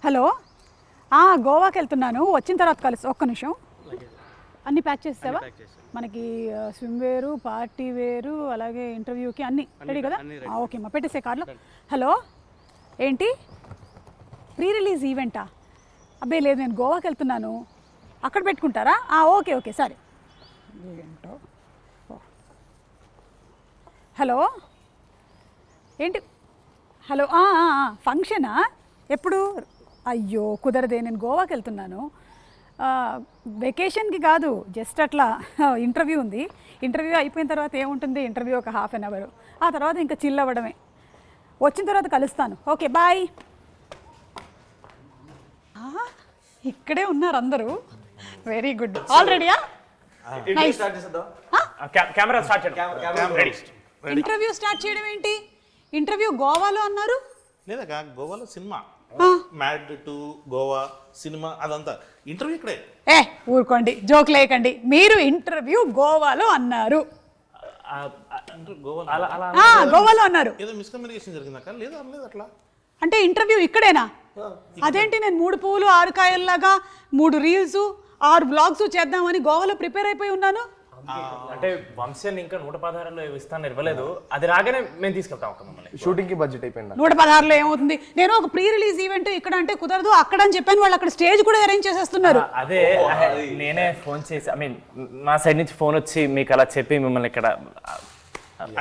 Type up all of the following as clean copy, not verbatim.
Hello, గోవాకి వెళ్తున్నాను, వచ్చిన తర్వాత కలుసు. ఒక్క నిమిషం, అన్నీ ప్యాక్ చేస్తావా? మనకి స్విమ్ వేరు, పార్టీ వేరు, అలాగే ఇంటర్వ్యూకి అన్నీ రెడీ కదా? ఓకే అమ్మా, పెట్టేసే కార్లో. హలో, ఏంటి ప్రీ రిలీజ్ ఈవెంటా? అబ్బాయి లేదు, నేను గోవాకి వెళ్తున్నాను, అక్కడ పెట్టుకుంటారా? ఓకే ఓకే సరే. ఏంటో. హలో ఏంటి? హలో, ఫంక్షనా? ఎప్పుడు? అయ్యో కుదరదే, నేను గోవాకి వెళ్తున్నాను. వెకేషన్కి కాదు, జస్ట్ అట్లా ఇంటర్వ్యూ ఉంది. ఇంటర్వ్యూ అయిపోయిన తర్వాత ఏముంటుంది, ఇంటర్వ్యూ ఒక ½ అన్ అవర్, ఆ తర్వాత ఇంకా చిల్ అవ్వడమే. వచ్చిన తర్వాత కలుస్తాను. Okay bye. ఇక్కడే ఉన్నారు అందరూ, వెరీ గుడ్. ఆల్ రెడీయా? ఇంటర్వ్యూ స్టార్ట్ చేయడం ఏంటి? ఇంటర్వ్యూ గోవాలో అన్నారు. లేదా గోవాలో సినిమా మ్యాడ్ టు గోవా సినిమా, అదంతా ఇంటర్వ్యూ ఇక్కడే. ఊరుకోండి, జోక్ లేకండి. మీరు ఇంటర్వ్యూ గోవాలో అన్నారు. గోవాలో అన్నారు. ఏదో మిస్కమ్యూనికేషన్ జరిగిందాక? లేదా అనలేదు అట్లా. అంటే ఇంటర్వ్యూ ఇక్కడేనా? అదేంటి, నేను 3 పువ్వులు 6 కాయల్లాగా 3 రీల్స్ 6 బ్లాగ్స్ చేద్దామని గోవాలో ప్రిపేర్ అయిపోయి ఉన్నాను. అంటే వంశన్ ఇంకా 116లో ఇస్తాను ఇవ్వలేదు, అది రాగానే మేము తీసుకెళ్తాం. ఒక మమ్మల్ని షూటింగ్ కి బడ్జెట్ అయిపోయింది. 116లో ఏమవుతుంది? నేను ఒక ప్రీ రిలీజ్ ఈవెంట్ ఇక్కడ అంటే కుదరదు, అక్కడ అని చెప్పాను. వాళ్ళు అక్కడ స్టేజ్ కూడా అరేంజ్ చేసేస్తున్నారు. అదే నేనే ఫోన్ చేసి, ఐ మీన్ నా సైడ్ నుంచి ఫోన్ వచ్చి మీకు అలా చెప్పి మిమ్మల్ని ఇక్కడ.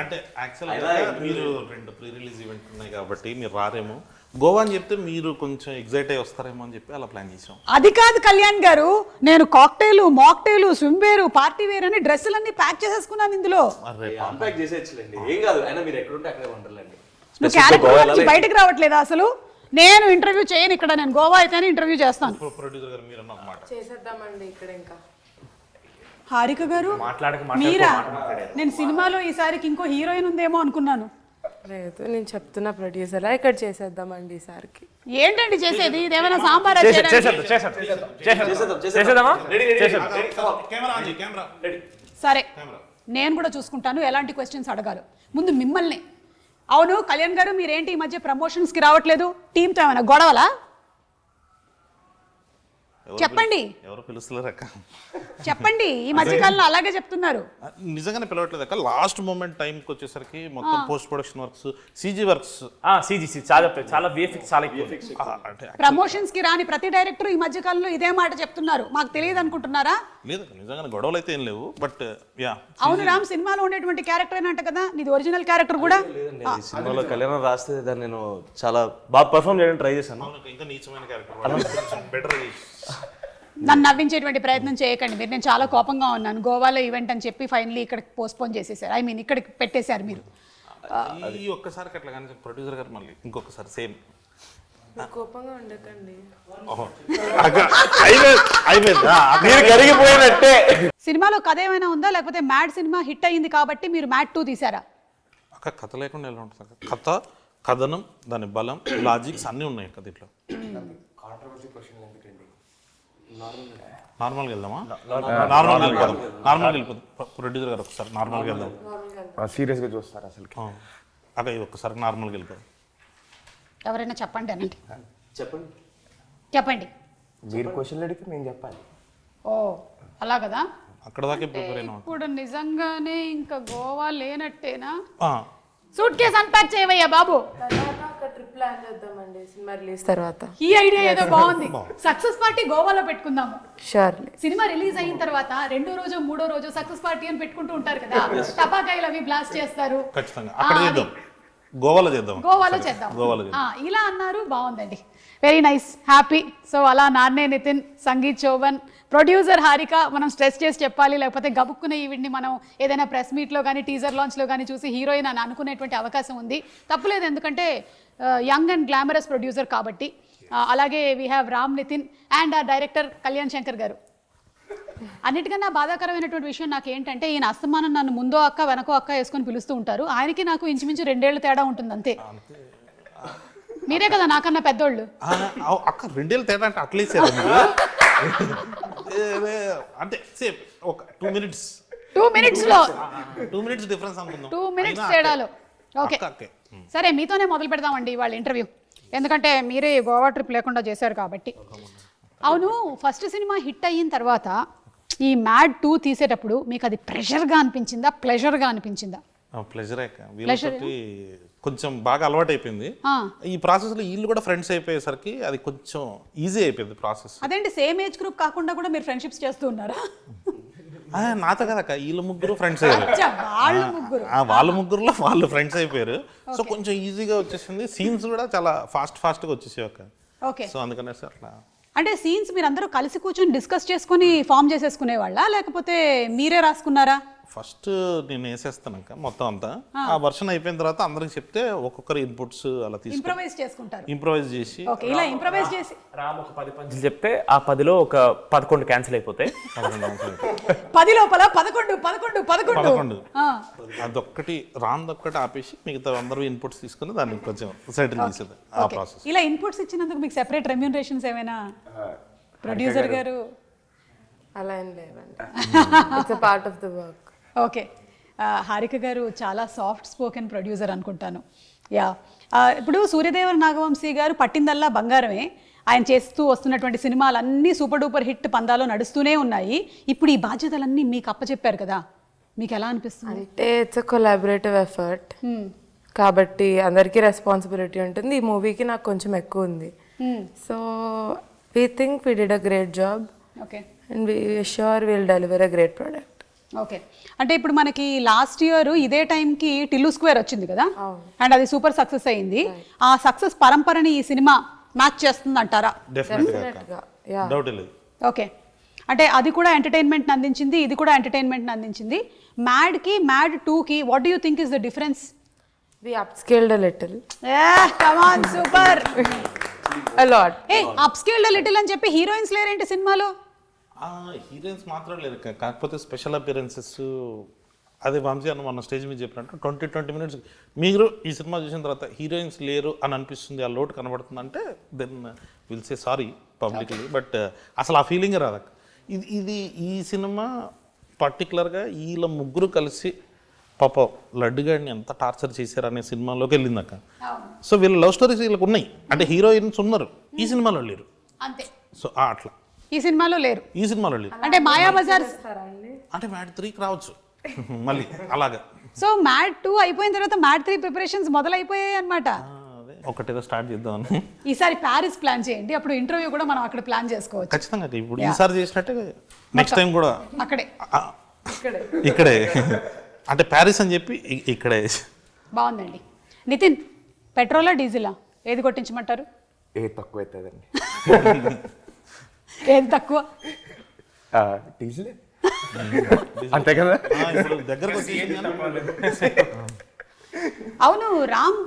అంటే యాక్చువల్గా మీరు 2 ప్రీ రిలీజ్ ఈవెంట్ ఉన్నాయి కాబట్టి మీరు రారేమో. గోవా అని చెప్తే మీరు కొంచెం ఎగ్జైట్ అయ్యి వస్తారేమో అని చెప్పి అలా ప్లాన్ చేసాం. అది కాదు కళ్యాణ్ గారు, నేను కాక్టైల్, మాక్టైల్, స్విమ్ వేరు, పార్టీ వేర్ అని డ్రెస్సులన్నీ ప్యాక్ చేసేసుకున్నాను ఇందులో. నువ్వు క్యారెక్టర్ నుంచి బయటకు రావట్లేదా అసలు? నేను ఇంటర్వ్యూ చేయను ఇక్కడ, నేను గోవా అయితేనే ఇంటర్వ్యూ చేస్తాను. ప్రొడ్యూసర్ గారు మీరు అన్నమాట చేసేద్దామండి ఇక్కడ. ఇంకా హారిక గారు మీరా? నేను సినిమాలో ఈసారికి ఇంకో హీరోయిన్ ఉందేమో అనుకున్నాను. లేదు, నేను చెప్తున్నా ప్రొడ్యూసర్, ఇక్కడ చేసేద్దామండి ఈసారికి. ఏంటండి చేసేది? ఇదేమైనా సాంబార్? సరే, నేను కూడా చూసుకుంటాను ఎలాంటి క్వశ్చన్స్ అడగాలి. ముందు మిమ్మల్ని. అవును కళ్యాణ్ గారు, మీరేంటి ఈ మధ్య ప్రమోషన్స్కి రావట్లేదు? టీంతో ఏమైనా గొడవలా? చెప్పండి. ఎవరు పిలుస్తలేరు అక్క? చెప్పండి. ఈ మధ్యకాలంలో అలాగే చెప్తున్నారు. నిజంగానే పిలవట్లేదు అక్క. లాస్ట్ మూమెంట్ టైంకి వచ్చేసరికి మొత్తం post production works, CG works, సిజిసి చాలా విఎఫ్ఎక్స్ చాలా ఎక్కువ. అంటే ప్రమోషన్స్ కి రాని ప్రతి డైరెక్టర్ ఈ మధ్య కాలంలో ఇదే మాట చెప్తున్నారు. మాకు తెలియదు అనుకుంటున్నారా? లేదు, నిజంగానే గొడవలు అయితే ఏం లేవు. బట్ యా, అవును రామ్, సినిమాలో ఉండేటువంటి క్యారెక్టర్ ఏనంట కదా నీది? ఒరిజినల్ క్యారెక్టర్ కూడా సినిమాలో కళ్యాణం రాస్తే దాన్ని నేను చాలా బాగా పర్ఫామ్ చేయడానికి ట్రై చేశాను. ఇంకా నీచమైన క్యారెక్టర్ బెటర్. నన్ను నవ్వించేటువంటి ప్రయత్నం చేయకండి మీరు. నేను చాలా కోపంగా ఉన్నాను. గోవాలో ఈవెంట్ అని చెప్పి ఫైనలీ ఇక్కడికి పోస్ట్పోన్ చేసేసారు. ఐ మీన్ ఇక్కడికి పెట్టేశారు మీరు. ఈ ఒక్కసారి అట్లా కానీ ప్రొడ్యూసర్ గారు మళ్ళీ ఇంకొకసారి సేమ్. కోపంగా ఉండకండి. కరిగిపోయినట్టే. సినిమాలో కథ ఏమైనా ఉందా, లేకపోతే మ్యాడ్ సినిమా హిట్ అయ్యింది కాబట్టి మీరు మ్యాడ్ 2 తీసారా? అక్క కథ లేకుండా ఎలా ఉంటుంది? కథ, కథనం, దాని బలం, లాజిక్స్ అన్నీ ఉన్నాయి అక్క దీంట్లో. నార్మల్గా వెళ్దామా? నార్మల్గా వెళ్ళిపోతాం. ప్రొడ్యూసర్ గారు ఒకసారి నార్మల్గా వెళ్దాం. సీరియస్గా చూస్తారు అసలు. అక్క ఇది ఒక్కసారి నార్మల్గా వెళ్ళిపోతాం. ఎవరైనా చెప్పండి అనండి. చెప్పండి. మీరు క్వశ్చన్ అడిగితే నేను చెప్పాలి. ఓ అలా కదా. అక్కడ దాకా ప్రిపేర్ అయినా. ఇప్పుడు నిజంగానే ఇంకా గోవా లేనట్టేనా? సూట్ కేసు అన్పాక్ చేయవయ్యా బాబు. ట్రిప్ ప్లాన్ చేద్దామండి సినిమా రిలీజ్ తర్వాత. ఈ ఐడియా ఏదో బాగుంది. సక్సెస్ పార్టీ గోవాలో పెట్టుకుందాము. షూర్లీ. సినిమా రిలీజ్ అయిన తర్వాత 2వ రోజు 3వ రోజు సక్సెస్ పార్టీ అని పెట్టుకుంటూ ఉంటారు కదా, టపాకాయలు అవి బ్లాస్ట్ చేస్తారు. ఖచ్చితంగా అక్కడ చేద్దాం. గోవాలో చేద్దాం. ఇలా అన్నారు, బాగుందండి. Very nice, happy. సో అలా నాన్నే నితిన్, సంగీత్ చౌవన్, ప్రొడ్యూసర్ హారిక. మనం స్ట్రెస్ చేసి చెప్పాలి, లేకపోతే గబుక్కున్న ఈవిడ్ని మనం ఏదైనా ప్రెస్ మీట్లో కానీ టీజర్ లాంచ్లో కానీ చూసి హీరోయిన్ అని అనుకునేటువంటి అవకాశం ఉంది. తప్పులేదు, ఎందుకంటే యంగ్ అండ్ గ్లామరస్ ప్రొడ్యూసర్ కాబట్టి. అలాగే we have Ram Nitin and director Kalyan Shankar garu. అన్నిటికన్నా బాధాకరమైనటువంటి విషయం నాకు ఏంటంటే, ఈయన అస్తమానం నన్ను ముందో అక్క వెనకో అక్క వేసుకొని పిలుస్తూ ఉంటారు. ఆయనకి నాకు ఇంచుమించు 2 ఏళ్ళు తేడా ఉంటుంది అంతే. మీరే కదా నాకన్నా పెద్దోళ్ళు. అక్క 2 ఏళ్ళు తేడా అంటే అట్లేసే అంటే సేమ్ ఒక 2 minutes 2 minutesలో 2 minutes డిఫరెన్స్ అనుకుందాం. 2 minutes తేడాలో. ఓకే సరే, మీతోనే మొదలు పెడదామండి వాళ్ళ ఇంటర్వ్యూ. ఎందుకంటే మీరే గోవా ట్రిప్ లేకుండా చేశారు కాబట్టి. అవును, ఫస్ట్ సినిమా హిట్ అయిన తర్వాత ఈ మ్యాడ్ 2 తీసేటప్పుడు మీకు అది ప్రెషర్గా అనిపించిందా, ప్లెజర్గా అనిపించిందా? ప్లెజరే వీళ్ళతోటి కొంచెం బాగా అలవాటు అయిపోయింది. ఈ ప్రాసెస్లో వీళ్ళు కూడా ఫ్రెండ్స్ అయిపోయేసరికి అది కొంచెం ఈజీ అయిపోయింది ప్రాసెస్. అదేంటి, సేమ్ ఏజ్ గ్రూప్ కాకుండా కూడా మీరు ఫ్రెండ్షిప్స్ చేస్తూ ఉన్నారా? నాతో కదక్క, వీళ్ళు ముగ్గురు ఫ్రెండ్స్ అయ్యారు. వాళ్ళ ముగ్గురులో వాళ్ళు ఫ్రెండ్స్ అయిపోయారు. సో కొంచెం ఈజీగా వచ్చేసింది. సీన్స్ కూడా చాలా ఫాస్ట్గా వచ్చేసాయి అక్క. ఓకే, సో అందుకనేసి అట్లా. అంటే సీన్స్ మీరు అందరూ కలిసి కూర్చొని డిస్కస్ చేసుకుని ఫామ్ చేసేసుకునే వాళ్ళ, లేకపోతే మీరే రాసుకున్నారా? ఫస్ట్ నేను వేసేస్తానక్క మొత్తం అంతా. ఆ వర్షన్ అయిపోయిన తర్వాత అందరికి చెప్తే ఒక్కొక్కరు ఇన్పుట్స్ అలా తీసుకుని ఇంప్రవైజ్ చేసుకుంటారు. ఇంప్రవైజ్ చేసి ఓకే, ఇలా ఇంప్రవైజ్ చేసి రామ్ ఒక 10 పంచులు చెప్తే ఆ 10లో ఒక 11 క్యాన్సిల్ అయిపోతాయి. 10 లోపల 11 అదొక్కటి రాందొక్కటి ఆపేసి మిగతా అందరూ ఇన్పుట్స్ తీసుకుని దాన్ని కొంచెం సెటిల్ చేసేది ఆ ప్రాసెస్. ఇలా ఇన్పుట్స్ ఇచ్చినందుకు మీకు సెపరేట్ రెమ్యూనరేషన్స్ ఏమైనా ప్రొడ్యూసర్ గారు? అలా ఏం లేదండి, it's part of the work. Okay, Harika గారు చాలా సాఫ్ట్ స్పోకెన్ ప్రొడ్యూసర్ అనుకుంటాను. యా, ఇప్పుడు సూర్యదేవర నాగవంశీ గారు పట్టిందల్లా బంగారమే. ఆయన చేస్తూ వస్తున్నటువంటి సినిమాలన్నీ సూపర్ డూపర్ హిట్ పందాలో నడుస్తూనే ఉన్నాయి. ఇప్పుడు ఈ బాధ్యతలన్నీ మీకు అప్పచెప్పారు కదా, మీకు ఎలా అనిపిస్తుంది? అంటే ఇట్స్ అ కొలాబరేటివ్ ఎఫర్ట్ కాబట్టి అందరికీ రెస్పాన్సిబిలిటీ ఉంటుంది. ఈ మూవీకి నాకు కొంచెం ఎక్కువ ఉంది. So we think we did a great job okay, and we sure will deliver a great product. Okay, అంటే ఇప్పుడు మనకి లాస్ట్ ఇయర్ ఇదే టైంకి టిల్లు స్క్వేర్ వచ్చింది కదా, అండ్ అది సూపర్ సక్సెస్ అయింది. ఆ సక్సెస్ పరంపరని ఈ సినిమా మ్యాచ్ చేస్తుంది అంటారా? డెఫినెట్గా, డౌట్ లేదు. ఓకే, అంటే అది కూడా ఎంటర్టైన్మెంట్ అందించింది, ఇది కూడా ఎంటర్టైన్మెంట్ అందించింది. మ్యాడ్ 2కి what do you think is the difference? We upscaled a little. Come on, super. A lot. Hey, upscaled a little అని చెప్పి హీరోయిన్స్ లేరేంటి సినిమాలో? హీరోయిన్స్ మాత్రం లేరు, కాకపోతే స్పెషల్ అపియరెన్సెస్. అదే వంశీ అన్న మన స్టేజ్ మీద చెప్పినట్టు 20 minutes మీరు ఈ సినిమా చూసిన తర్వాత హీరోయిన్స్ లేరు అని అనిపిస్తుంది, ఆ లోటు కనబడుతుంది అంటే then will say sorry publicly. But అసలు ఆ ఫీలింగ్ రాదు. ఇది ఈ సినిమా పర్టికులర్గా వీళ్ళ ముగ్గురు కలిసి పాప లడ్డుగాడిని ఎంత టార్చర్ చేశారు అనే సినిమాలోకి వెళ్ళింది అక్క. సో వీళ్ళ లవ్ స్టోరీస్ వీళ్ళకి ఉన్నాయి, అంటే హీరోయిన్స్ ఉన్నారు, ఈ సినిమాలో లేరు అంతే. సో అట్లా ఈ సినిమాలో లేరు, ఈ సినిమాలో లేరు. అంటే మాయాబజార్ అంటే మ్యాడ్ 3కి రావచ్చు మళ్ళీ అలాగా. సో మ్యాడ్ 2 అయిపోయిన తర్వాత మ్యాడ్ 3 ప్రిపరేషన్స్ మొదలైపోయాయి అనమాట. ఒకటేదో స్టార్ట్ చేద్దామని. ఈసారి ప్యారిస్ ప్లాన్ చేయండి, అప్పుడు ఇంటర్వ్యూ కూడా మనం అక్కడ ప్లాన్ చేసుకోవచ్చు. ఖచ్చితంగా ఇప్పుడు ఈసారి చేసినట్టే నెక్స్ట్ టైం కూడా అక్కడే ఇక్కడే, అంటే ప్యారిస్ అని చెప్పి ఇక్కడే. బాగుందండి. నితిన్, పెట్రోలా డీజిలా ఏది కొట్టించమంటారు? ఏ తక్కువ అవుతుందండి. ఏది తక్కువ? డీజిల్ అంతే కదా. ఇప్పుడు దగ్గరకు అవును రామ్,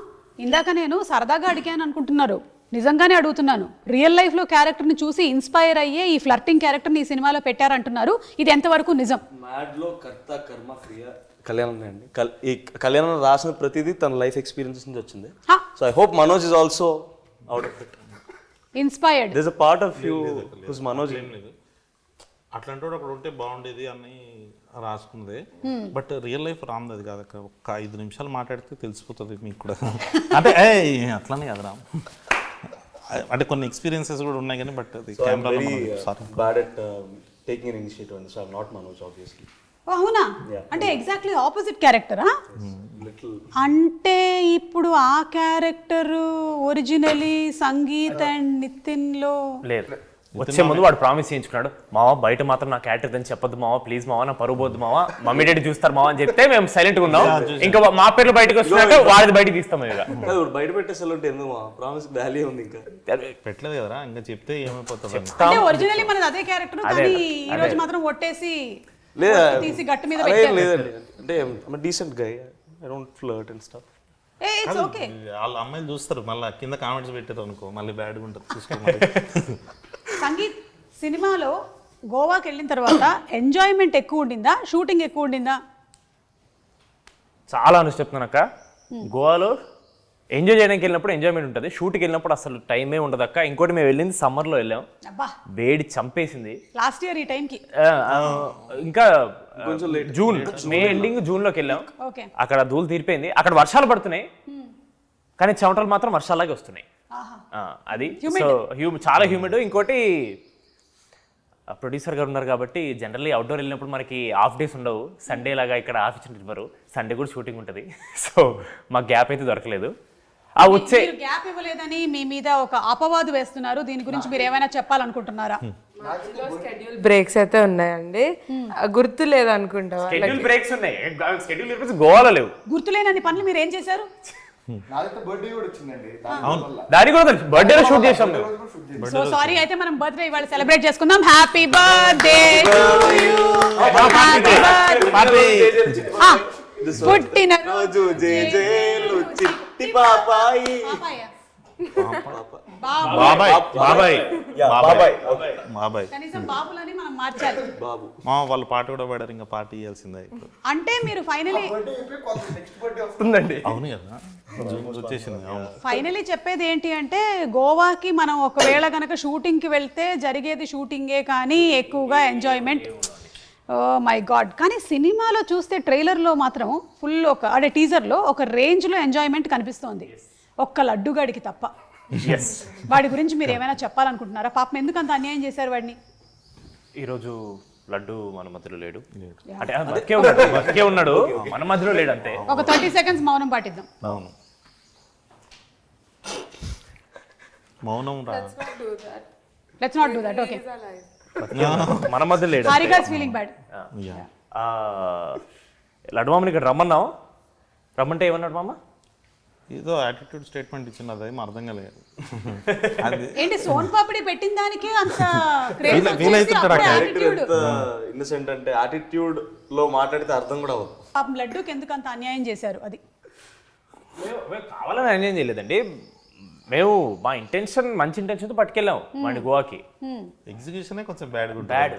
ఇందాక నేను సరదాగా అడిగాను అనుకుంటున్నారు, నిజంగానే అడుగుతున్నాను. రియల్ లైఫ్లో క్యారెక్టర్ని చూసి ఇన్స్పైర్ అయ్యే ఈ ఫ్లర్టింగ్ క్యారెక్టర్ని ఈ సినిమాలో పెట్టారంటున్నారు, ఇది ఎంతవరకు నిజం? మ్యాడ్లో కర్త కర్మ క్రియ కళ్యాణం అండి. ఈ కళ్యాణం రాసిన ప్రతిదీ తన లైఫ్ ఎక్స్పీరియన్సెస్ నుంచి వచ్చింది. So I hope Manoj is also out of it inspired. There is a part of you who's Manoj. ఏం లేదు, అట్లాంటి వాడు అక్కడ ఉంటే బాగుండేది అని రాసుకుంది. బట్ రియల్ లైఫ్ రామ్ది అది కాదు, ఒక్క 5 నిమిషాలు మాట్లాడితే తెలిసిపోతుంది మీకు కూడా. అంటే అట్లానే కదా రామ్, అంటే కొన్ని ఎక్స్పీరియన్సెస్ కూడా ఉన్నాయి కానీ బట్ అది కెమెరాలో bad at taking an initiative and so I am not Manoj obviously. అవునా? అంటే ఎగ్జాక్ట్లీ ఆపోజిట్ క్యారెక్టరా? అంటే ఇప్పుడు ఆ character originally Sangeet and Nitin లో లేదు. వచ్చే ముందు వాడు ప్రామిస్ చేయించుకున్నాడు, మావా బయట మాత్రం నా క్యారెక్టర్ అని చెప్పొద్దు మావా, ప్లీజ్ మావా, నా పరువు పోద్దు మావా, మమ్మీ డాడీ చూస్తారు మావా అని చెప్తే మేము సైలెంట్ గా ఉన్నాం. ఇంకా మా పేర్లు బయటకు వస్తున్నాక వాడిది బయటకు తీస్తాం. ఇక బయట పెట్టేసారు ఎందుకు ప్రామిస్ వాల్యూ ఉంది, ఇంకా పెట్టలేదు కదరా, ఇంకా చెప్తే ఏమైపోతుంది. అంటే ఒరిజినల్లీ మనది అదే క్యారెక్టర్, కానీ ఈ రోజు మాత్రం ఒట్టేసి తీసి గట్టు మీద లేదండి. అంటే decent guy, I don't flirt and stuff. It's okay. వాళ్ళ అమ్మాయిలు చూస్తారు, మళ్ళీ కింద కామెంట్స్ పెట్టారు అనుకో మళ్ళీ బ్యాడ్గా ఉంటుంది, చూసుకోవాలి. సంగీత్ సినిమాలో గోవాకి వెళ్ళిన తర్వాత ఎంజాయ్మెంట్ ఎక్కువ ఉండిందా, షూటింగ్ ఎక్కువ ఉండిందా? చాలా అని చెప్తున్నాను అక్క, గోవాలో ఎంజాయ్ చేయడానికి వెళ్ళినప్పుడు ఎంజాయ్మెంట్ ఉంటుంది, షూట్కి వెళ్ళినప్పుడు అసలు టైమే ఉండదు అక్క. ఇంకోటి మేము వెళ్ళింది సమ్మర్లో వెళ్ళాం, వేడి చంపేసింది లాస్ట్ ఇయర్ ఈ టైంకి. ఇంకా జూన్ మే ఎండింగ్ జూన్లోకి వెళ్ళాం, అక్కడ ధూళి తీరిపోయింది, అక్కడ వర్షాలు పడుతున్నాయి కానీ చెమటలు మాత్రం వర్షాలాగే వస్తున్నాయి. అది సో చాలా హ్యూమిడ్. ఇంకోటి ప్రొడ్యూసర్ గారు ఉన్నారు కాబట్టి జనరల్లీ అవుట్డోర్ వెళ్ళినప్పుడు మనకి హాఫ్ డేస్ ఉండవు. సండే లాగా ఇక్కడ ఆఫ్ ఇచ్చినట్టు సండే కూడా షూటింగ్ ఉంటుంది. సో మాకు గ్యాప్ అయితే దొరకలేదు. ఆ వచ్చే గ్యాప్ ఇవ్వలేదని మీ మీద ఒక అపవాదు వేస్తున్నారు. దీని గురించి మీరు ఏమైనా చెప్పాలనుకుంటున్నారా? షెడ్యూల్ బ్రేక్స్ అయితే ఉన్నాయండి, గుర్తు లేదు అనుకుంటా. షెడ్యూల్ బ్రేక్స్ ఉన్నాయి, షెడ్యూల్ బ్రేక్స్ గోవాలో లేవు. గుర్తులేనని పనులు మీరు ఏం చేశారు? దాని కూడా బర్త్డే షూట్ చేసాం మేము. సో సారీ, అయితే మనం బర్త్డే ఇవాళ సెలబ్రేట్ చేసుకుందాం. హ్యాపీ బర్త్డే టు యు, పుట్టిన రోజు జేజేలు చిట్టి పాపాయి. బాబాయ్ బాబాయ్ బాబాయ్ బాబాయ్ కనీసం బాబులని మనం మార్చాలి. బాబు మా వాళ్ళు పాట కూడా పాడారు, ఇంకా పాట ఇవ్వాల్సిందే. అంటే మీరు ఫైనలీ వస్తుందండి. అవును కదా, వచ్చేసింది. అవును. ఫైనలీ చెప్పేది ఏంటి అంటే, గోవాకి మనం ఒకవేళ కనుక షూటింగ్కి వెళ్తే జరిగేది షూటింగే కానీ ఎక్కువగా ఎంజాయ్మెంట్. Oh my God. కానీ సినిమాలో చూస్తే ట్రైలర్లో మాత్రం ఫుల్ అంటే టీజర్లో ఒక రేంజ్లో ఎంజాయ్మెంట్ కనిపిస్తోంది, ఒక్క లడ్డుగాడికి తప్ప. వాడి గురించి మీరు ఏమైనా చెప్పాలనుకుంటున్నారా? పాపం ఎందుకు అంత అన్యాయం చేశారు వాడిని? ఈరోజు లడ్డు మన మధ్యలో లేడు, అంటే బతికే ఉన్నాడు మన మధ్యలో లేడు అంతే. ఒక 30 seconds మౌనం పాటిద్దాం. అవును, మౌనం రా. Let's not do that. Okay, మన మధ్యలో లేడు. Harika's feeling bad. లడ్డు మామని ఇక్కడ రమ్మన్నాం, రమ్మంటే ఏమన్నాడు మామ? ఏదో యాటిట్యూడ్ స్టేట్మెంట్ ఇచ్చిన, అది ఏం అర్థం కాలేదు. అది ఏంటి సోన్ పాపిడి పెట్టిన దానికే అంత వీలైతుంటాడు. ఇన్నసెంట్ అంటే యాటిట్యూడ్ లో మాట్లాడితే అర్థం కూడా అవ్వదు. పాపం లడ్డూకి ఎందుకు అంత అన్యాయం చేశారు? అది మేము కావాలని అన్యాయం చేయలేదండి. మేము మా ఇంటెన్షన్, మంచి ఇంటెన్షన్తో పట్టుకెళ్ళాము వాడిని గోవాకి. ఎగ్జిక్యూషనే కొంచెం బ్యాడ్.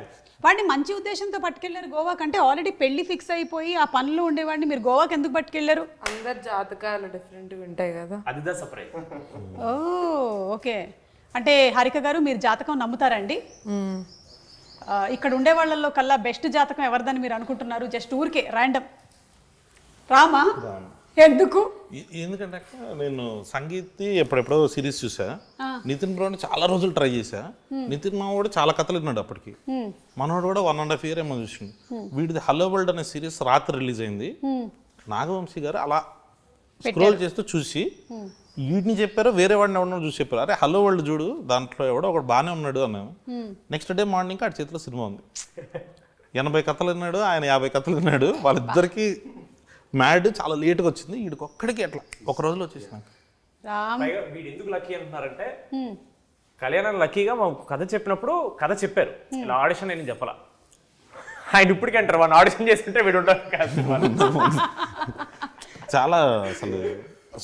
వాడిని మంచి ఉద్దేశంతో పట్టుకెళ్లారు గోవా కంటే. ఆల్రెడీ పెళ్లి ఫిక్స్ అయిపోయి ఆ పనులు ఉండేవాడిని మీరు గోవాకి ఎందుకు పట్టుకెళ్లారు? అందరు జాతకాలు డిఫరెంట్గా ఉంటాయి కదా. అదిదా సర్ప్రైజ్. ఓ ఓకే. అంటే హారిక గారు, మీరు జాతకం నమ్ముతారండి? ఇక్కడ ఉండే వాళ్ళల్లో కల్లా బెస్ట్ జాతకం ఎవరిదని మీరు అనుకుంటున్నారు? జస్ట్ ఊరికే ర్యాండమ్. రామా? ఎందుకు? ఎందుకంటే నేను సంగీత్ ఎప్పుడెప్పుడో సిరీస్ చూసా, నితిన్ బ్రోని చాలా రోజులు ట్రై చేశా. నితిన్ మామ కూడా చాలా కథలు విన్నాడు అప్పటికి. మనోడు కూడా 1.5 year ఏమో చూసిండు. వీడిది హలో వరల్డ్ అనే సిరీస్ రాత్రి రిలీజ్ అయింది. నాగవంశీ గారు అలా స్క్రోల్ చేస్తూ చూసి వీటిని చెప్పారు, వేరే వాడిని ఎవడన్నా చూసి చెప్పారు, అరే హలో వరల్డ్ చూడు, దాంట్లో ఎవడో ఒకడు బాగానే ఉన్నాడు అన్నాము. నెక్స్ట్ డే మార్నింగ్ ఆడి చేతిలో సినిమా ఉంది. 80 కథలు విన్నాడు, ఆయన 50 కథలు విన్నాడు. వాళ్ళిద్దరికి మ్యాడ్ చాలా లేట్గా వచ్చింది, వీడికి ఒక్కడికి అట్లా ఒక రోజులో వచ్చేసినాక. వీడు ఎందుకు లక్కీ అంటున్నారంటే, కళ్యాణం లక్కీగా మా కథ చెప్పినప్పుడు కథ చెప్పారు, ఇలా ఆడిషన్ నేను చెప్పాల. ఆయన ఇప్పటికీ అంటారు వాడిని ఆడిషన్ చేస్తుంటే వీడు ఉంటారు. చాలా అసలు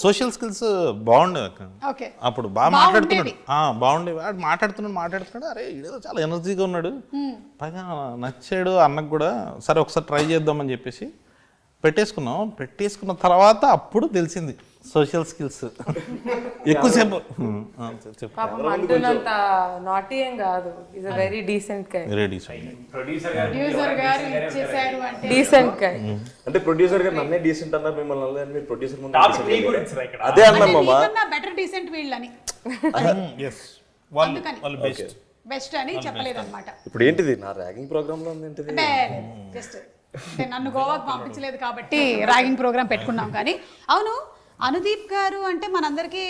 సోషల్ స్కిల్స్ బాగుండేవి అక్క. అప్పుడు బాగా మాట్లాడుతున్నాడు, బాగుండేవి. వాడు మాట్లాడుతున్నాడు, అరే ఇదేదో చాలా ఎనర్జీగా ఉన్నాడు, పైగా నచ్చాడు అన్నకు కూడా. సరే ఒకసారి ట్రై చేద్దామని చెప్పేసి పెట్టేసుకున్న తర్వాత అప్పుడు తెలిసింది సోషల్ స్కిల్స్ ఎక్కువసేపు. అంటున్నంత నాటీ ఏం కాదు, is a very decent guy. Decent guy అంటే ప్రొడ్యూసర్ గారు నన్నే డీసెంట్ అన్నారు, మిమ్మల్ని మీరు ప్రొడ్యూసర్ ముందు అదే అన్నాం మామా. బెటర్ డీసెంట్ వీళ్ళని బెస్ట్ అని చెప్పలేదన్నమాట. ఇప్పుడు ఏంటిది నా ర్యాగింగ్ ప్రోగ్రామ్ లో ఉంది ఏంటిది? జస్ట్ నన్ను గోవాకు పంపించలేదు కాబట్టి ర్యాగింగ్ ప్రోగ్రామ్ పెట్టుకున్నాం. కానీ అవును, అనుదీప్ గారు అంటే మనందరికీ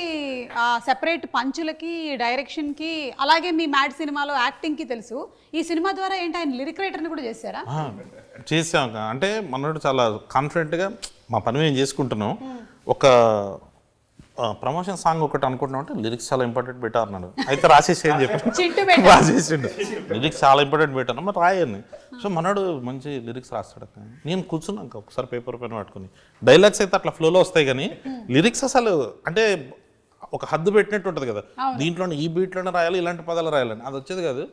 సెపరేట్ పంచులకి, డైరెక్షన్కి, అలాగే మీ మ్యాడ్ సినిమాలో యాక్టింగ్కి తెలుసు. ఈ సినిమా ద్వారా ఏంటి ఆయన లిరిక్ రైటర్ని కూడా చేశారా? చేసాం. అంటే మనోడు చాలా కాన్ఫిడెంట్గా మా పని మేము చేసుకుంటున్నాం. ఒక ప్రమోషన్ సాంగ్ ఒకటి అనుకుంటున్నాం అంటే లిరిక్స్ చాలా ఇంపార్టెంట్ పెట్టా అన్నాడు. అయితే రాసేసి అని చెప్పి రాసేసిండు, లిరిక్స్ చాలా ఇంపార్టెంట్ పెట్టాను, మరి రాయని. సో మనోడు మంచి లిరిక్స్ రాస్తాడు. నేను కూర్చున్నాక ఒకసారి పేపర్ పెన్ పట్టుకుని, డైలాగ్స్ అయితే అట్లా ఫ్లోలో వస్తాయి కానీ లిరిక్స్ అసలు అంటే ఒక హద్దు పెట్టినట్టు ఉంటుంది కదా, దీంట్లోనే ఈ బీట్లోనే రాయాలి, ఇలాంటి పదాలు రాయాలని, అది వచ్చేది కాదు.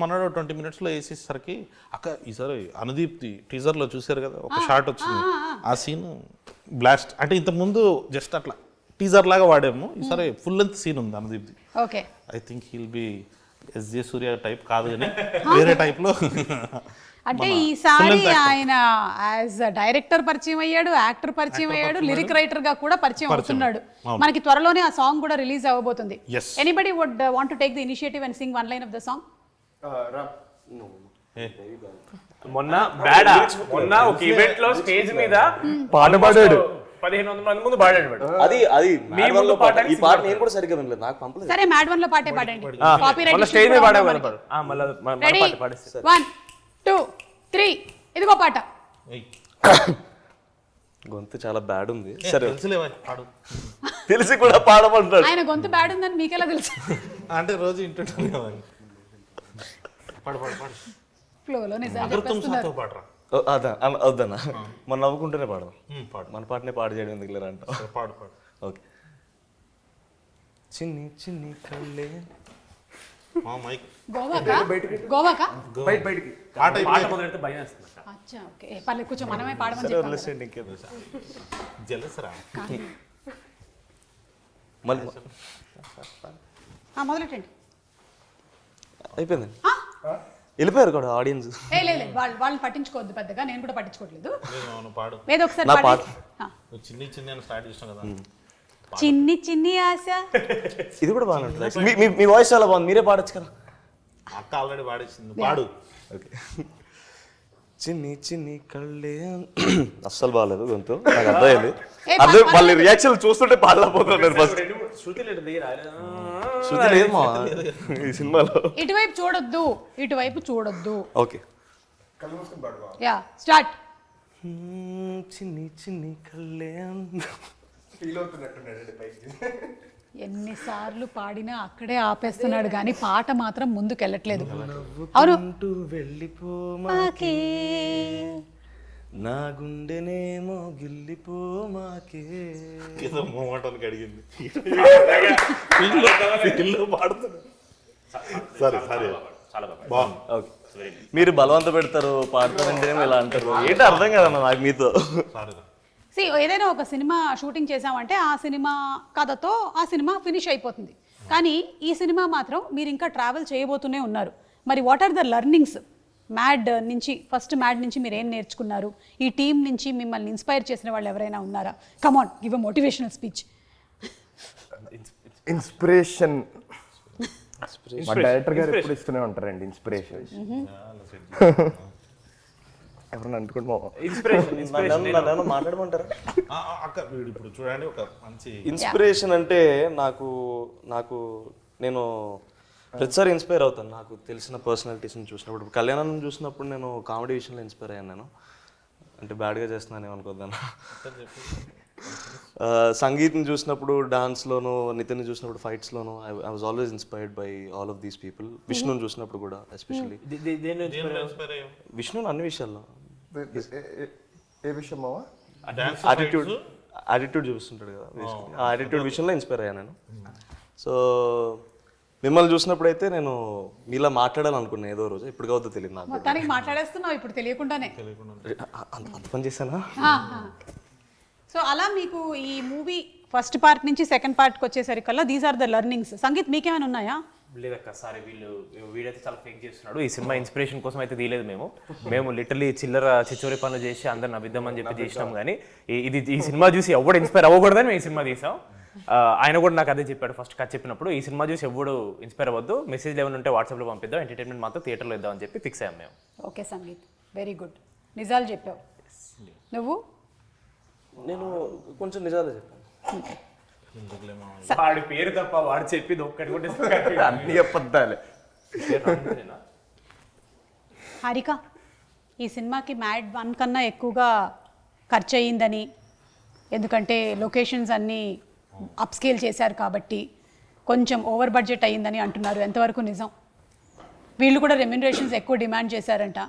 మనోడు 20 minutesలో వేసేసరికి అక్క ఈసారి అనుదీప్ టీజర్లో చూసారు కదా, ఒక షార్ట్ వచ్చింది, ఆ సీన్ బ్లాస్ట్. అంటే ఇంతకుముందు జస్ట్ అట్లా టీజర్ లాగా వాడాము, ఈసారి ఫుల్ లెంత్ సీన్ ఉంది అనుదీప్ది. Okay, I think he'll be SJ Suryah type కాదు కానీ వేరే టైప్లో అంటే ఈసారి ఆయన యాజ్ డైరెక్టర్ పరిచయం అయ్యాడు, యాక్టర్ పరిచయం అయ్యాడు, లిరిక్ రైటర్ గా కూడా పరిచయం అవుతున్నాడు. మనకి త్వరలోనే ఆ సాంగ్ కూడా రిలీజ్ అవ్వబోతుంది. Anybody would want to take the initiative and sing one line of the song? మొన్న ఒక ఈవెంట్ లో స్టేజ్ మీద పాట పాడాడు, 1500 మంది ముందు పాడాడు. అది Mad One లో పాట. ఈ పాట నేను కూడా సరిగ్గా వినలేదు, నాకు పంపలేదు. సరే Mad One లో పాటే పాడండి. మొన్న స్టేజ్ మీద పాడావు కదా. మళ్ళీ పాట పాడేస్తా. 1 2 3 ఇదిగో పాట. గొంతు చాలా బ్యాడ్ ఉంది. సరే పాడు. తెలిసి కూడా పాడమంటాడు. ఆయన గొంతు బ్యాడ్ ఉందని మీకెలా తెలుసు? అంటే రోజు వింటుంటాను కదా. పాడు పాడు పాడు. ఫ్లోలో నిజాలు అగర్ తుమ్ చెప్పేస్తున్నారు. సాతో పాడరా. అదా వద్దన్నా, మనం నవ్వుకుంటూనే పాడదాం. పాడు మన పాటనే పాడు చేయడం ఎందుకు లేరా అంట. పాడు పాడు. ఓకే. చిన్ని చిన్ని కళ్ళే మైక్ గోవాకా పాట మొదలెడితే భయం వేస్తుంది. అచ్చా ఓకే పర్లేదు కూర్చో, మనమే పాడమని సరే చెప్పాం కదా. వదిలేసేయండి ఇంకేదో. జలసరా మళ్ళీ మొదలెట్టండి. అయిపోయిందండి, వెళ్ళిపోయారు కూడా ఆడియన్స్. లేదు వాళ్ళని పట్టించుకోవద్దు పెద్దగా, నేను కూడా పట్టించుకోవట్లేదు. పాడు. ఏదో ఒకసారి నా పాడండి. నువ్వు చిన్ని చిన్ని అని స్టార్ట్ చేసినావు కదా. చిన్ని చిన్ని ఆశ. ఇది కూడా బాగానే ఉంటుంది. మీ వాయిస్ చాలా బాగుంది, మీరే పాడొచ్చు కదా. అక్క ఆల్రెడీ పాడేసింది, పాడు. ఓకే. చిన్ని చిన్ని కళ్ళే అస్సలు బాగాలేదు గొంతు, నాకు అర్థమైంది. అర్థం వాళ్ళ రియాక్షన్ చూస్తుంటే పాడలేకపోతున్నాను ఫస్ట్. శృతి లేదు శృతి లేదు మా ఈ సినిమాలో. ఇటువైపు చూడొద్దు, ఇటువైపు చూడొద్దు. ఓకే. Yeah start. చిన్ని చిన్ని కళ్ళే. ఎన్నిసార్లు పాడినా అక్కడే ఆపేస్తున్నాడు కానీ పాట మాత్రం ముందుకెళ్ళట్లేదు. అవును. వెళ్ళిపోమాకే నా గుండెనేమో గిల్లిపోమాకే. ఏదో మోమాటానికి అడిగింది. పాడుతున్నాడు. సరే సరే బాగుంది. ఓకే. మీరు బలవంత పెడతారు పాడతారంటేనేమో ఇలా అంటారు, ఏంటి అర్థం కదన్నా నాకు మీతో. ఏదైనా ఒక సినిమా షూటింగ్ చేసామంటే ఆ సినిమా కథతో ఆ సినిమా ఫినిష్ అయిపోతుంది. కానీ ఈ సినిమా మాత్రం మీరు ఇంకా ట్రావెల్ చేయబోతూనే ఉన్నారు. మరి what are the learnings Mad నుంచి, ఫస్ట్ మ్యాడ్ నుంచి మీరు ఏం నేర్చుకున్నారు? ఈ టీం నుంచి మిమ్మల్ని ఇన్స్పైర్ చేసిన వాళ్ళు ఎవరైనా ఉన్నారా? Come on, give a motivational speech. Inspiration మా డైరెక్టర్ గారు ఎప్పుడు ఇస్తూనే ఉంటారండి ఇన్స్పిరేషన్. ఎవరైనా అనుకుంటున్నాం మాట్లాడమంటారా? అక్క ఇప్పుడు చూడండి, ఒక మంచి ఇన్స్పిరేషన్ అంటే నాకు నేను ప్రతిసారి ఇన్స్పైర్ అవుతాను నాకు తెలిసిన పర్సనాలిటీస్ని చూసినప్పుడు. కళ్యాణం చూసినప్పుడు నేను కామెడీ విషయంలో ఇన్స్పైర్ అయ్యాను. నేను అంటే బ్యాడ్గా చేస్తున్నాను ఏమనుకోద్దాను. సంగీత్ని చూసినప్పుడు డాన్స్లోను, నితిన్ చూసినప్పుడు ఫైట్స్లోను I was always inspired by all of these people. విష్ణుని చూసినప్పుడు కూడా ఎస్పెషల్లీ. విష్ణుని అన్ని విషయాల్లో. ఏ విషయం మావా? యాటిట్యూడ్ చూపిస్తుంటాడు కదా, ఆ యాటిట్యూడ్ విషయంలో ఇన్స్పైర్ అయ్యాను నేను. సో మిమ్మల్ని చూసినప్పుడు అయితే నేను మీలా మాట్లాడాలనుకున్నాను ఏదో రోజు, ఇప్పుడు కావద్దో తెలియదు నాకు. మొత్తానికి మాట్లాడేస్తున్నావు ఇప్పుడు తెలియకుండానే. అంత పని చేశానా? సో అలా మీకు ఈ మూవీ ఫస్ట్ పార్ట్ నుంచి సెకండ్ పార్ట్కి వచ్చేసరికల్లా these are the learnings. Sangeeth మీకేమైనా ఉన్నాయా? లేదక్క, సారీ వీడైతే చాలా ఫేక్ చేస్తున్నాడు. ఈ సినిమా ఇన్స్పిరేషన్ కోసం అయితే తీయలేదు మేము లిటరలీ చిల్లర చిచ్చోరి పనులు చేసి అందరిని నవ్విద్దామని చెప్పి చేసినాం. కానీ ఈ సినిమా చూసి ఎవడు ఇన్స్పైర్ అవ్వకూడదని మేము ఈ సినిమా తీసాం. ఆయన కూడా నాకు అదే చెప్పాడు ఫస్ట్ కథ చెప్పినప్పుడు, ఈ సినిమా చూసి ఎవడు ఇన్స్పైర్ అవ్వద్దు, మెసేజ్ ఏమైనా ఉంటే వాట్సాప్లో పంపిద్దాం, ఎంటర్టైన్మెంట్ మాత్రం థియేటర్లో ఇద్దాం అని చెప్పి ఫిక్స్ అయ్యాం మేము. Okay sangeet, very good. నిజాలు చెప్పావు. నువ్వు? నేను కొంచెం నిజాలే చెప్పాను. వాడి పేరు తప్ప వాడు చెప్పింది ఒక్కటి కూడా అన్ని అబద్ధాలే. హారిక, ఈ సినిమాకి మ్యాడ్ 1 కన్నా ఎక్కువగా ఖర్చు అయ్యిందని, ఎందుకంటే లొకేషన్స్ అన్నీ అప్స్కేల్ చేశారు కాబట్టి కొంచెం ఓవర్ బడ్జెట్ అయ్యిందని అంటున్నారు. ఎంతవరకు నిజం? వీళ్ళు కూడా రెమ్యునరేషన్స్ ఎక్కువ డిమాండ్ చేశారంట.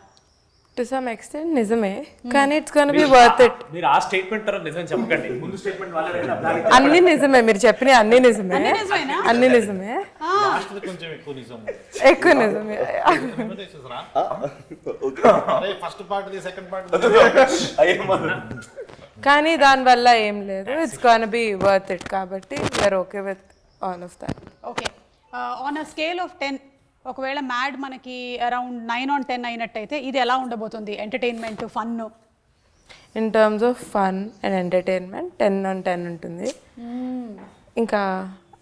టు సమ్ ఎక్స్టెంట్ నిజమే, కానీ it's gonna be worth it. మీరు ఆ స్టేట్మెంట్ తర్వాత నిజం చెప్పకండి, ముందు స్టేట్మెంట్ వాళ్ళే. అన్ని నిజమే, మీరు చెప్పిన అన్ని నిజమే, అన్ని నిజమే, కొంచెం ఎక్కువ నిజం, ఎక్కువ నిజమే. First part second part. కానీ దానివల్ల ఏం లేదు, it's gonna be worth it కాబట్టి we are okay with all of that. Okay, on a scale of 10 ఒకవేళ మ్యాడ్ మనకి అరౌండ్ 9 on 10 అయినట్టయితే ఇది ఎలా ఉండబోతుంది? Entertainment, fun. In terms of fun and entertainment 10 on 10 ఉంటుంది. ఇంకా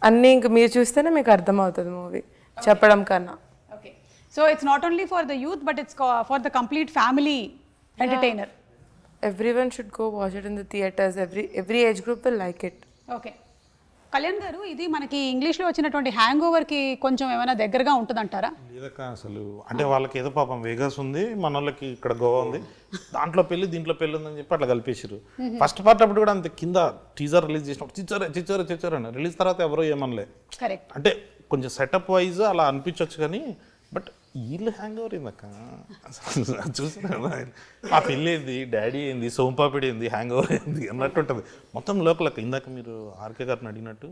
అన్నీ ఇంకా మీరు చూస్తేనే మీకు అర్థమవుతుంది మూవీ చెప్పడం కన్నా. Okay, so it's not only for the youth but it's for the complete family entertainer. Everyone should go watch it in the theaters. Every age group will like it. Okay, Kalyan గారు, ఇది మనకి ఇంగ్లీష్లో వచ్చినటువంటి hang ఓవర్కి కొంచెం ఏమైనా దగ్గరగా ఉంటుందంటారా? లేదక్క, అసలు అంటే వాళ్ళకి ఏదో పాపం వేగస్ ఉంది, మన వాళ్ళకి ఇక్కడ గోవా ఉంది, దాంట్లో పెళ్ళి దీంట్లో పెళ్ళి ఉందని చెప్పి అట్లా కలిపేసారు. ఫస్ట్ పార్ట్ అప్పుడు కూడా అంతే, కింద టీజర్ రిలీజ్ చేసినప్పుడు చిచ్చోరే అని, రిలీజ్ తర్వాత ఎవరో ఏమనలే. కరెక్ట్, అంటే కొంచెం సెటప్ వైజ్ అలా అనిపించవచ్చు కానీ, బట్ వీళ్ళు హ్యాంగ్ ఓవర్ ఏందక్క చూసిన ఆ పెళ్ళి ఏంది, డాడీ ఏంది, సోంపాపిడి ఏంది, హ్యాంగ్ ఓవర్ ఏంది అన్నట్టు ఉంటుంది మొత్తం లోకల్. ఇందాక మీరు ఆర్కే గారిని అడిగినట్టు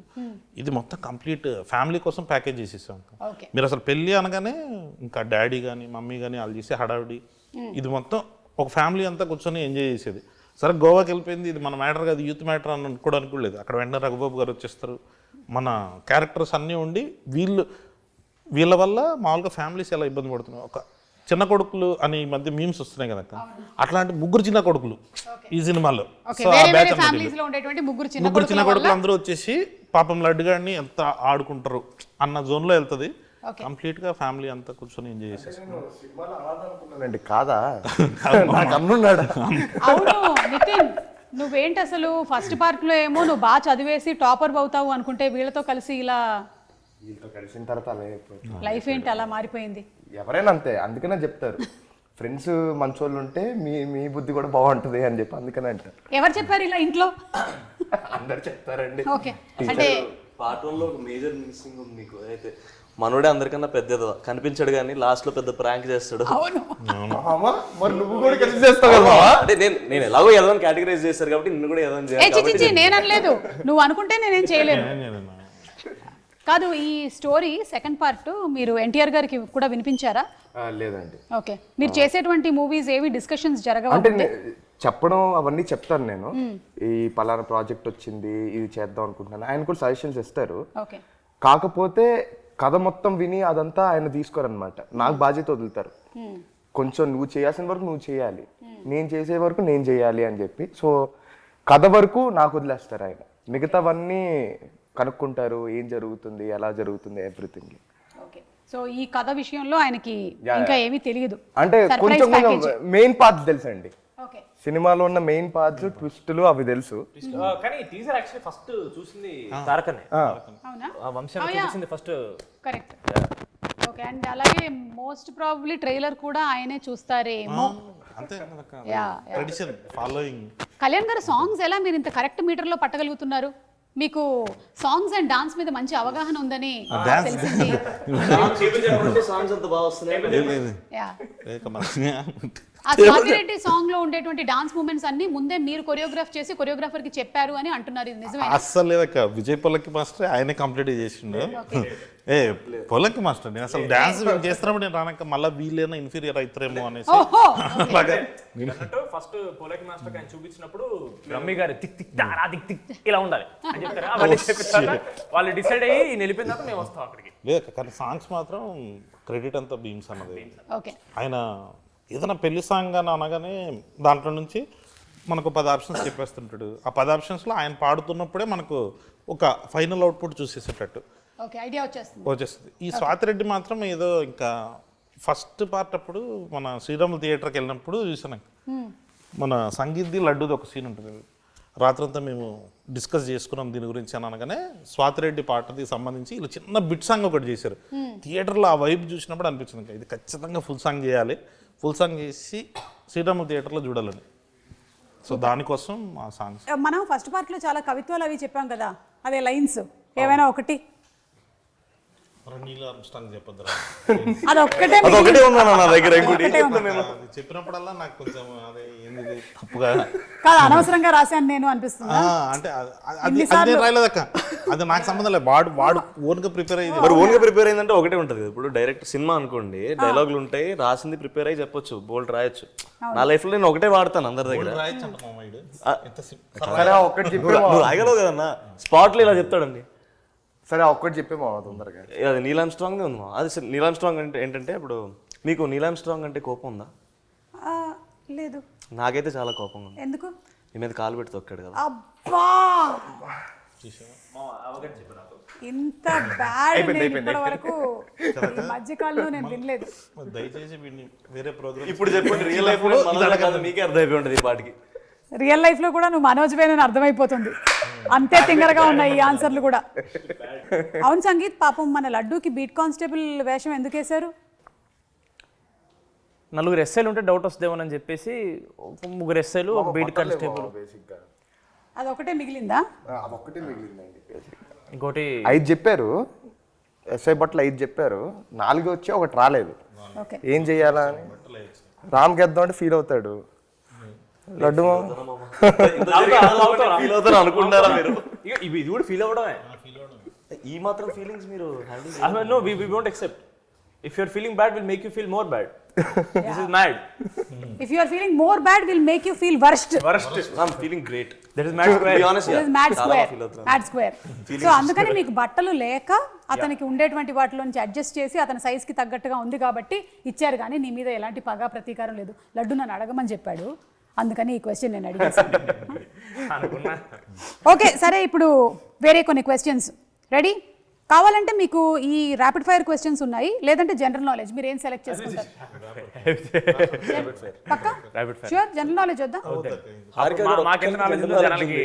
ఇది మొత్తం కంప్లీట్ ఫ్యామిలీ కోసం ప్యాకేజ్ చేసేసాం. మీరు అసలు పెళ్ళి అనగానే ఇంకా డాడీ కానీ మమ్మీ కానీ వాళ్ళు చేసే హడావిడి, ఇది మొత్తం ఒక ఫ్యామిలీ అంతా కూర్చొని ఎంజాయ్ చేసేది. సరే గోవాకి వెళ్ళిపోయింది, ఇది మన మ్యాటర్ కాదు, యూత్ మ్యాటర్ అని కూడా అనుకోలేదు. అక్కడ వెంటనే రఘుబాబు గారు వచ్చేస్తారు, మన క్యారెక్టర్స్ అన్నీ ఉండి వీళ్ళ వల్ల మామూలుగా ఫ్యామిలీస్ ఎలా ఇబ్బంది పడుతున్నాయి. ఒక చిన్న కొడుకులు అని ఈ మధ్య మీమ్స్ వస్తున్నాయి కదా, అట్లాంటి ముగ్గురు చిన్న కొడుకులు ఈ సినిమాలో. సో ఆ బ్యాచ్ ముగ్గురు చిన్న కొడుకులు అందరూ వచ్చేసి పాపం లడ్డుగాడిని ఎంత ఆడుకుంటారు అన్న జోన్లో వెళ్తుంది. కంప్లీట్ గా ఫ్యామిలీ అంతా కూర్చొని ఎంజాయ్ చేసేసి కాదా నాకు అన్నున్నాడు. అవును నితిన్, నువ్వేంటి అసలు ఫస్ట్ పార్ట్ లో ఏమో నువ్వు బాగా చదివేసి టాపర్ అవుతావు అనుకుంటే వీళ్ళతో కలిసి ఇలా వీళ్ళతో కలిసిన తర్వాత లైఫ్ ఏంటి అలా మారిపోయింది? ఎవరైనా అంతే, అందుకనే చెప్తారు ఫ్రెండ్స్ మంచోళ్ళు ఉంటే మీ బుద్ధి కూడా బాగుంటుంది అని చెప్పి అందుకనే అంటారు. ఎవరు చెప్పారు ఇలా ఇంట్లో? అందరు చెప్తారండి. ఓకే, అంటే పార్ట్ 1 లో ఒక మేజర్ మిస్సింగ్ ఉంది మీకు. అయితే మనోడే అందరికన్నా పెద్దది కనిపించాడు కానీ లాస్ట్ లో పెద్ద ప్రాంక్ చేస్తాడు. అవును, మరి నువ్వు కూడా కలిసి చేస్తావు కదా. అంటే నేను ఎలాగో ఏదో కేటగిరైజ్ చేస్తారు కాబట్టి నిన్ను కూడా ఏదో చేయాలి. నేను అనలేదు, నువ్వు అనుకుంటే నేనేం చేయలేను. కాదు, ఈ స్టోరీ సెకండ్ పార్ట్ మీరు ఎన్టీఆర్ గారికి కూడా వినిపించారా? లేదండి. ఓకే, మీరు చేసేటువంటి మూవీస్ ఏవి డిస్కషన్స్ జరగవు? అంటే చెప్పడం అవన్నీ చెప్తాను నేను, ఈ పలానా ప్రాజెక్ట్ వచ్చింది ఇది చేద్దాం అనుకుంటున్నాను, ఆయన కూడా సజెషన్స్ ఇస్తారు. ఓకే, కాకపోతే కథ మొత్తం విని అదంతా ఆయన తీసుకోరనమాట, నాకు బాధ్యత వదులుతారు. కొంచెం నువ్వు చేయాల్సిన వరకు నువ్వు చేయాలి, నేను చేసే వరకు నేను చేయాలి అని చెప్పి. సో కథ వరకు నాకు వదిలేస్తారు ఆయన, మిగతావన్నీ కనుక్కుంటారు, ఏం జరుగుతుంది ఎలా జరుగుతుంది ఎవ్రీథింగ్. ఓకే, సో ఈ కథ విషయంలో ఆయనకి ఇంకా ఏమీ తెలియదు, అంటే కొంచెం మెయిన్ పార్ట్స్ తెలుసండి. ఓకే, సినిమాలో ఉన్న మెయిన్ పార్ట్స్ ట్విస్టులు అవి తెలుసు. కానీ టీజర్ యాక్చువల్లీ ఫస్ట్ చూసింది తారకనే. అవునా? వంశం చూసింది ఫస్ట్. కరెక్ట్. ఓకే, అండ్ అలాగే మోస్ట్ ప్రాబబ్లీ ట్రైలర్ కూడా ఆయనే చూస్తారేమో. అంతే ట్రెడిషన్ ఫాలోయింగ్. కళ్యాణ్ గారు, సాంగ్స్ ఎలా మీరు ఇంత కరెక్ట్ మీటర్ లో పట్టగలుగుతున్నారు? మీకు సాంగ్స్ అండ్ డాన్స్ మీద మంచి అవగాహన ఉందని తెలిసింది. సాంగ్స్ అంత బాగా వస్తున్నాయి. ఆ స్వాతిరెడ్డి సాంగ్ లో ఉండేటువంటి డాన్స్ మూమెంట్స్ అన్ని ముందే మీరు కొరియోగ్రాఫ్ చేసి కొరియోగ్రాఫర్ కి చెప్పారు అని అంటున్నారు, ఇది నిజమే? అస్సలు లేదక్క, విజయ్ పొలక్కి మాస్టర్ ఆయనే కంప్లీట్ చేసిండు. పొలక్కి మాస్టర్ నేను అసలు డాన్స్ చేస్తున్నప్పుడు నేను రానక్క మళ్ళీ వీళ్ళైనా ఇన్ఫీరియర్ అవుతారేమో అనేసి ఫస్ట్ పొలక్కి మాస్టర్ ఆయన చూపించినప్పుడు రమ్మి గారు టిక్ టిక్ తారా టిక్ టిక్ ఇలా ఉండాలి అని చెప్తారు. అవన్నీ చెప్పిస్తారు, వాళ్ళు డిసైడ్ అయ్యి వెళ్ళిపోయిన తర్వాత మేము వస్తాం అక్కడికి. లేదు కానీ సాంగ్స్ మాత్రం క్రెడిట్ అంతా బీమ్స్ అన్నది. ఆయన ఏదైనా పెళ్లి సాంగ్ అని అనగానే దాంట్లో నుంచి మనకు 10 ఆప్షన్స్ చెప్పేస్తుంటాడు. ఆ 10 ఆప్షన్స్లో ఆయన పాడుతున్నప్పుడే మనకు ఒక ఫైనల్ అవుట్పుట్ చూసేసేటట్టు వచ్చేస్తుంది. ఈ స్వాతిరెడ్డి మాత్రం ఏదో ఇంకా ఫస్ట్ పార్ట్ అప్పుడు మన శ్రీరాములు థియేటర్కి వెళ్ళినప్పుడు చూసాను, మన సంగీత్ది లడ్డూది ఒక సీన్ ఉంటుంది. రాత్రంతా మేము డిస్కస్ చేసుకున్నాం దీని గురించి అని అనగానే స్వాతిరెడ్డి పాటకి సంబంధించి ఇలా చిన్న బిట్ సాంగ్ ఒకటి చేశారు. థియేటర్లో ఆ వైబ్ చూసినప్పుడు అనిపించింది ఇది ఖచ్చితంగా ఫుల్ సాంగ్ చేయాలి, ఫుల్ సాంగ్ చేసి శ్రీరాములు థియేటర్లో చూడాలని. సో దానికోసం ఆ సాంగ్స్. మనం ఫస్ట్ పార్ట్ లో చాలా కవిత్వాలు అవి చెప్పాం కదా, అదే లైన్స్ ఏమైనా ఒకటి అదొకటే ఉన్నాను నా దగ్గర. చెప్పినప్పుడల్లా నాకు కొంచెం అదే ఏంది తప్పుగా కాదు, అనవసరంగా రాశాను నేను అనిపిస్తుంది. అంటే అది రాయలేదక్క, అది నాకు సంబంధం లేదు. వాడు ఓన్ గా ప్రిపేర్ అయ్యింది. మరి ఓన్ గా ప్రిపేర్ అయిందంటే ఒకటే ఉంటుంది. ఇప్పుడు డైరెక్ట్ సినిమా అనుకోండి, డైలాగులు ఉంటాయి, రాసింది ప్రిపేర్ అయ్యి చెప్పొచ్చు, బోల్డ్ రాయొచ్చు. నా లైఫ్ లో నేను ఒకటే వాడతాను అందరి దగ్గర. రాయచ్చు నువ్వు రాయగలవు కదన్నా, స్పాట్ లో ఇలా చెప్తాడండి, సరే ఒక్కటి చెప్పే మామ తొందరగా. అది నీలామ్ స్ట్రాంగ్ ఉంది మా. అది నీలామ్ స్ట్రాంగ్ అంటే ఏంటంటే ఇప్పుడు మీకు నీలామ్ స్ట్రాంగ్ అంటే కోపం ఉందా? లేదు. నాకైతే చాలా కోపంగా ఉంది. ఎందుకు? నీ మీద కాలు పెట్టి తొక్కాడు కదా. అబ్బా ఇంత బ్యాడ్ ఇప్పటి వరకు ఈ మధ్యకాలంలో నేను వినలేదు. దయచేసి వీడిని వేరే ప్రోగ్రామ్ ఇప్పుడు చెప్పండి, రియల్ లైఫ్ లో మీకే అర్థమైపోయి ఉంటుంది ఈ పాటికి. రియల్ లైఫ్ లో కూడా నువ్వు మనోజ్వేనని అర్థమైపోతుంది. అంతే తింగరగా ఉన్నాయి ఈ ఆన్సర్లు కూడా. అవును సంగీత్, పాపం మన లడ్డూకి బీట్ కానిస్టేబుల్ వేషం ఎందుకు వేశారు? 4 ఎస్ఐలు ఉంటే డౌట్ వస్తుందేమోనని చెప్పేసి 3 ఎస్ఐలు ఒక బీట్ కానిస్టేబుల్. బేసిక్గా అది ఒకటే మిగిలిందా? అదొక్కటే మిగిలిందండి. ఇంకోటి 5 చెప్పారు, ఎస్ఐ బట్టలు 5 చెప్పారు, 4 వచ్చి ఒకటి రాలేదు. ఓకే, ఏం చెయ్యాలా అని రామ్ గెద్దాం అంటే ఫీల్ అవుతాడు. లడ్డు ఫీల్ అవుతారు అనుకుంటారా మీరు? ఇది కూడా ఫీల్ అవ్వడమే. ఈ మాత్రం ఫీలింగ్స్ మీరు handle No, we won't accept. If you're feeling bad, we'll make you feel more bad. This is mad. If you are feeling more bad will make you feel worst. I'm feeling great. That is mad square. Be honest, yeah. Mad చాలా square, feel అవుతున్నాను. Mad square. So అందుకని మీకు బట్టలు లేక అతనికి ఉండేటువంటి వాటిలో నుంచి అడ్జస్ట్ చేసి అతని సైజ్ కి తగ్గట్టుగా ఉంది కాబట్టి ఇచ్చారు, కానీ నీ మీద ఎలాంటి పగా ప్రతీకారం లేదు. లడ్డు నన్ను అడగమని చెప్పాడు, అందుకని ఈ క్వశ్చన్ నేను అడిగేసాను. ఓకే సరే, ఇప్పుడు వేరే కొన్ని క్వశ్చన్స్ రెడీ కావాలంటే మీకు ఈ ర్యాపిడ్ ఫైర్ క్వశ్చన్స్ ఉన్నాయి, లేదంటే జనరల్ నాలెడ్జ్, మీరు ఏం సెలెక్ట్ చేసుకుంటారు? పక్కా? Rapid fire. Sure, general knowledge వద్దా? మాకెంత నాలెడ్జ్ ఉందో జనాలకి